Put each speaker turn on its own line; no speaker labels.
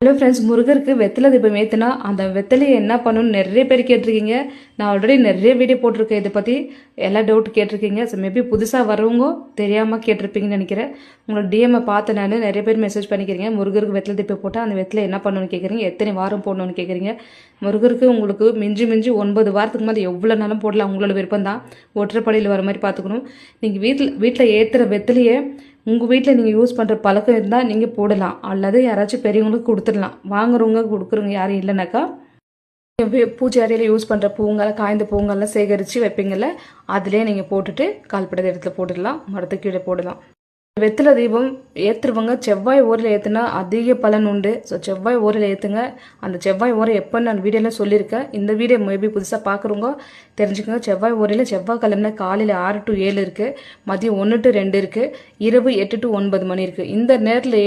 Hello friends, முருகருக்கு வெத்தலை தீபம் ஏற்றுனா அந்த வெத்தலையை என்ன பண்ணணும்னு நிறைய பேர் கேட்டிருக்கீங்க. நான் ஆல்ரெடி நிறைய வீடியோ போட்டிருக்கேன். இதை பற்றி எல்லா டவுட் கேட்டிருக்கீங்க. ஸோ மேபி புதுசாக வரவங்க தெரியாமல் கேட்டிருப்பீங்கன்னு நினைக்கிறேன். உங்களோட டிஎம்ஐ பார்த்து நான் நிறைய பேர் மெசேஜ் பண்ணிக்கிறீங்க. முருகருக்கு வெத்தலை தீபம் போட்டால் அந்த வெத்தலை என்ன பண்ணணும்னு கேட்குறீங்க, எத்தனை வாரம் போடணும்னு கேட்குறீங்க. முருகருக்கு உங்களுக்கு மிஞ்சி 9 வாரத்துக்கு மேலே எவ்வளோ நாளும் போடலாம், உங்களோட விருப்பம் தான். ஒற்றைப்படையில் வர மாதிரி பார்த்துக்கணும். நீங்கள் வீட்டில் ஏற்றுற வெத்தலையை உங்கள் வீட்டில் நீங்கள் யூஸ் பண்ணுற பழக்கம் இருந்தால் நீங்கள் போடலாம், அல்லது யாராச்சும் பெரியவங்களுக்கு கொடுத்துடலாம். வாங்குறவங்க கொடுக்குறவங்க யாரும் இல்லைனாக்கா பூஜை அறையில் யூஸ் பண்ணுற பூங்களை, காய்ந்த பூங்கள்லாம் சேகரித்து வைப்பீங்கள்ல, அதிலே நீங்கள் போட்டுட்டு கால்படாத இடத்துல போட்டுடலாம், மரத்துக்கு கீழே போடலாம். வெத்தலை தீபம் ஏற்றுறவங்க செவ்வாய் ஓரில் ஏற்றுனா அதிக பலன் உண்டு. ஸோ செவ்வாய் ஓரில் ஏற்றுங்க. அந்த செவ்வாய் ஓரம் எப்போன்னு நான் வீடியோவில் சொல்லியிருக்கேன். இந்த வீடியோ மேபி புதுசாக பார்க்குறவங்க தெரிஞ்சுக்கோங்க. செவ்வாய் ஓரில் செவ்வாய்க்கிழமை காலையில் 6 to 7 இருக்குது, மதியம் 1 to 2 இருக்குது, இரவு 8 to 9 மணி இருக்குது. இந்த நேரத்தில்